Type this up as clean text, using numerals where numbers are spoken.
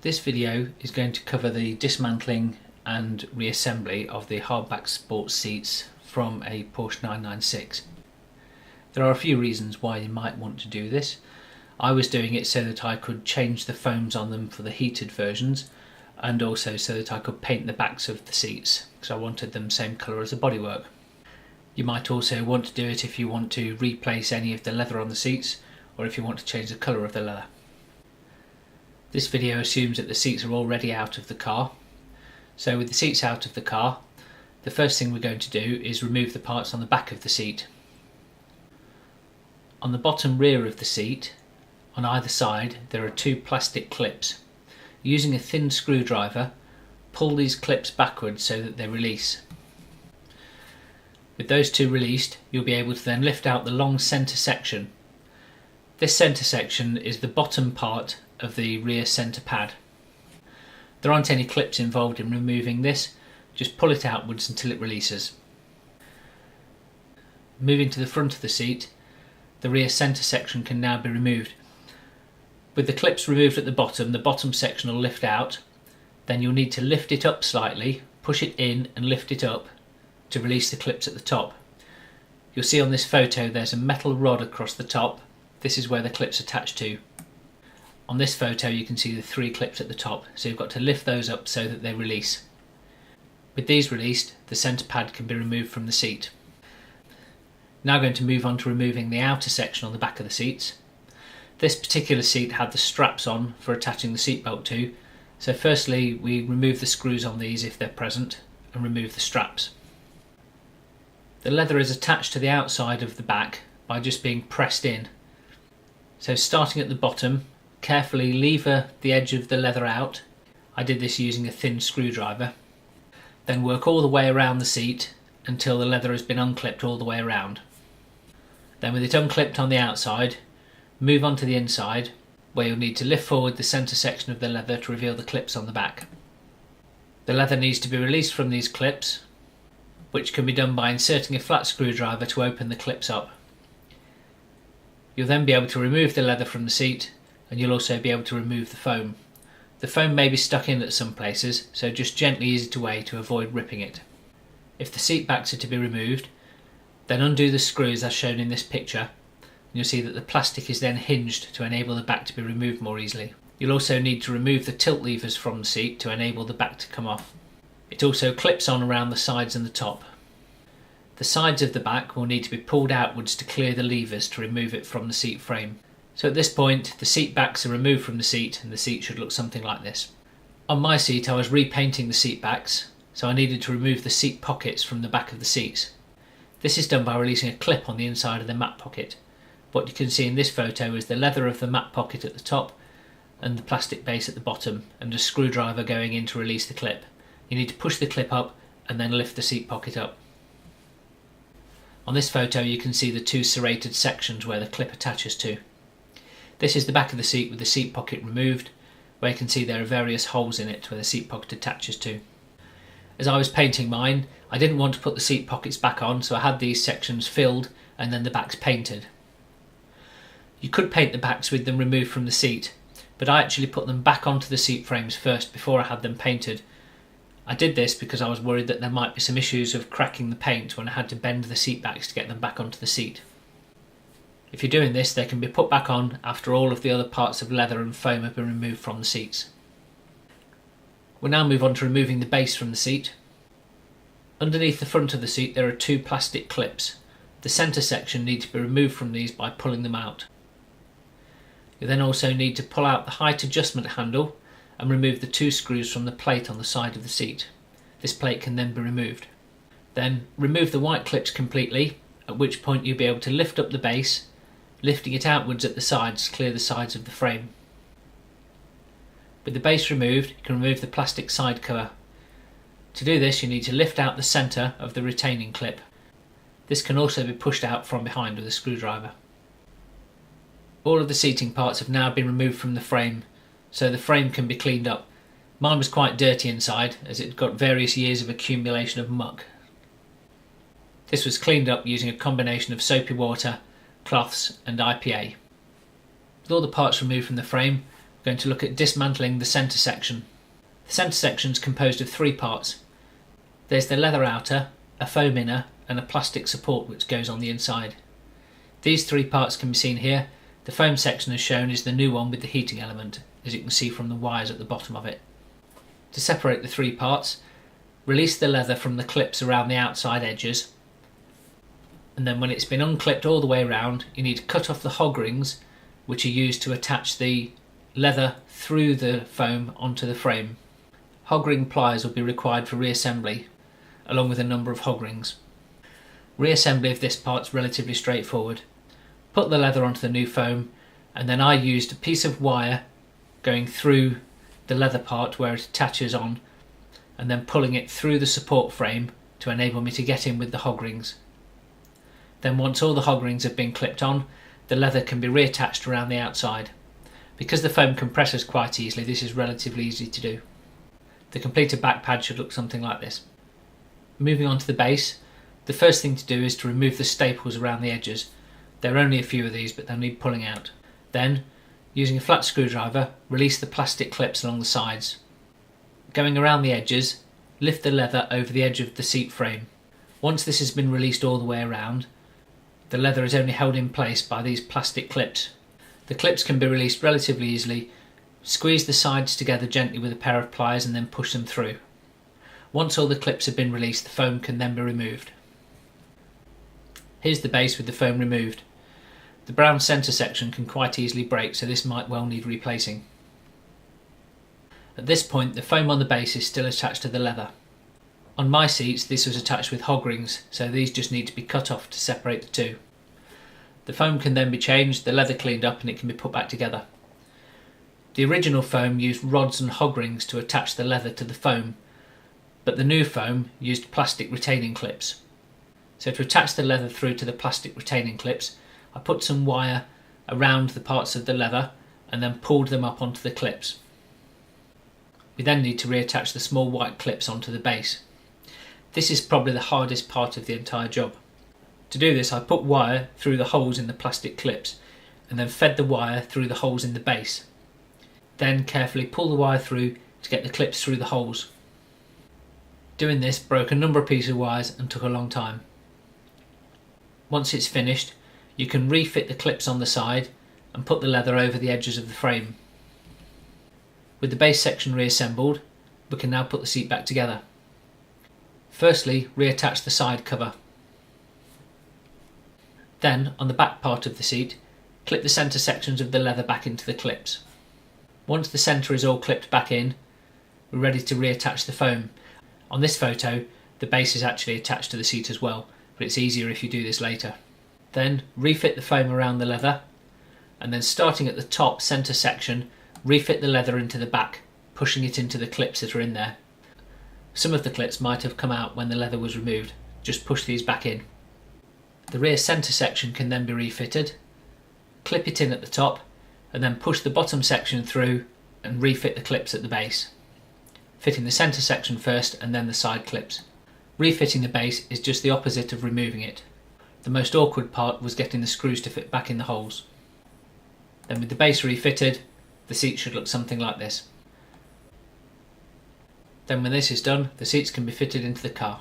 This video is going to cover the dismantling and reassembly of the hardback sports seats from a Porsche 996. There are a few reasons why you might want to do this. I was doing it so that I could change the foams on them for the heated versions, and also so that I could paint the backs of the seats because I wanted them same colour as the bodywork. You might also want to do it if you want to replace any of the leather on the seats, or if you want to change the colour of the leather. This video assumes that the seats are already out of the car. So with the seats out of the car, the first thing we're going to do is remove the parts on the back of the seat. On the bottom rear of the seat, on either side, there are two plastic clips. Using a thin screwdriver, pull these clips backwards so that they release. With those two released, you'll be able to then lift out the long centre section. This centre section is the bottom part of the rear centre pad. There aren't any clips involved in removing this, just pull it outwards until it releases. Moving to the front of the seat, the rear centre section can now be removed. With the clips removed at the bottom section will lift out, then you'll need to lift it up slightly, push it in and lift it up to release the clips at the top. You'll see on this photo there's a metal rod across the top. This is where the clips attach to. On this photo you can see the three clips at the top, so you've got to lift those up so that they release. With these released, the centre pad can be removed from the seat. Now going to move on to removing the outer section on the back of the seats. This particular seat had the straps on for attaching the seatbelt to, so firstly we remove the screws on these if they're present and remove the straps. The leather is attached to the outside of the back by just being pressed in. So starting at the bottom, carefully lever the edge of the leather out. I did this using a thin screwdriver. Then work all the way around the seat until the leather has been unclipped all the way around. Then with it unclipped on the outside, move on to the inside where you'll need to lift forward the centre section of the leather to reveal the clips on the back. The leather needs to be released from these clips, which can be done by inserting a flat screwdriver to open the clips up. You'll then be able to remove the leather from the seat, and you'll also be able to remove the foam. The foam may be stuck in at some places, so just gently ease it away to avoid ripping it. If the seat backs are to be removed, then undo the screws as shown in this picture, and you'll see that the plastic is then hinged to enable the back to be removed more easily. You'll also need to remove the tilt levers from the seat to enable the back to come off. It also clips on around the sides and the top. The sides of the back will need to be pulled outwards to clear the levers to remove it from the seat frame. So at this point the seat backs are removed from the seat and the seat should look something like this. On my seat I was repainting the seat backs, so I needed to remove the seat pockets from the back of the seats. This is done by releasing a clip on the inside of the mat pocket. What you can see in this photo is the leather of the mat pocket at the top and the plastic base at the bottom, and a screwdriver going in to release the clip. You need to push the clip up and then lift the seat pocket up. On this photo you can see the two serrated sections where the clip attaches to. This is the back of the seat with the seat pocket removed, where you can see there are various holes in it where the seat pocket attaches to. As I was painting mine, I didn't want to put the seat pockets back on, so I had these sections filled and then the backs painted. You could paint the backs with them removed from the seat, but I actually put them back onto the seat frames first before I had them painted. I did this because I was worried that there might be some issues of cracking the paint when I had to bend the seat backs to get them back onto the seat. If you're doing this, they can be put back on after all of the other parts of leather and foam have been removed from the seats. We'll now move on to removing the base from the seat. Underneath the front of the seat there are two plastic clips. The centre section needs to be removed from these by pulling them out. You then also need to pull out the height adjustment handle and remove the two screws from the plate on the side of the seat. This plate can then be removed. Then remove the white clips completely, at which point you'll be able to lift up the base, lifting it outwards at the sides to clear the sides of the frame. With the base removed, you can remove the plastic side cover. To do this you need to lift out the centre of the retaining clip. This can also be pushed out from behind with a screwdriver. All of the seating parts have now been removed from the frame, so the frame can be cleaned up. Mine was quite dirty inside as it got various years of accumulation of muck. This was cleaned up using a combination of soapy water, cloths and IPA. With all the parts removed from the frame, We're going to look at dismantling the centre section. The centre section is composed of 3 parts. There's the leather outer, a foam inner and a plastic support which goes on the inside. These 3 parts can be seen here. The foam section as shown is the new one with the heating element, as you can see from the wires at the bottom of it. To separate the 3 parts, release the leather from the clips around the outside edges, and then when it's been unclipped all the way around, you need to cut off the hog rings which are used to attach the leather through the foam onto the frame. Hog ring pliers will be required for reassembly, along with a number of hog rings. Reassembly of this part is relatively straightforward. Put the leather onto the new foam, and then I used a piece of wire going through the leather part where it attaches on, and then pulling it through the support frame to enable me to get in with the hog rings. Then once all the hog rings have been clipped on, the leather can be reattached around the outside. Because the foam compresses quite easily, this is relatively easy to do. The completed back pad should look something like this. Moving on to the base, the first thing to do is to remove the staples around the edges. There are only a few of these, but they'll need pulling out. Then, using a flat screwdriver, release the plastic clips along the sides. Going around the edges, lift the leather over the edge of the seat frame. Once this has been released all the way around, the leather is only held in place by these plastic clips. The clips can be released relatively easily. Squeeze the sides together gently with a pair of pliers and then push them through. Once all the clips have been released, the foam can then be removed. Here's the base with the foam removed. The brown centre section can quite easily break, so this might well need replacing. At this point, the foam on the base is still attached to the leather. On my seats this was attached with hog rings, so these just need to be cut off to separate the two. The foam can then be changed, the leather cleaned up, and it can be put back together. The original foam used rods and hog rings to attach the leather to the foam, but the new foam used plastic retaining clips. So to attach the leather through to the plastic retaining clips, I put some wire around the parts of the leather and then pulled them up onto the clips. We then need to reattach the small white clips onto the base. This is probably the hardest part of the entire job. To do this, I put wire through the holes in the plastic clips and then fed the wire through the holes in the base. Then carefully pull the wire through to get the clips through the holes. Doing this broke a number of pieces of wires and took a long time. Once it's finished, you can refit the clips on the side and put the leather over the edges of the frame. With the base section reassembled, we can now put the seat back together. Firstly, reattach the side cover. Then, on the back part of the seat, clip the centre sections of the leather back into the clips. Once the centre is all clipped back in, we're ready to reattach the foam. On this photo, the base is actually attached to the seat as well, but it's easier if you do this later. Then, refit the foam around the leather, and then starting at the top centre section, refit the leather into the back, pushing it into the clips that are in there. Some of the clips might have come out when the leather was removed. Just push these back in. The rear centre section can then be refitted. Clip it in at the top and then push the bottom section through and refit the clips at the base. Fitting the centre section first and then the side clips. Refitting the base is just the opposite of removing it. The most awkward part was getting the screws to fit back in the holes. Then with the base refitted, the seat should look something like this. Then when this is done, the seats can be fitted into the car.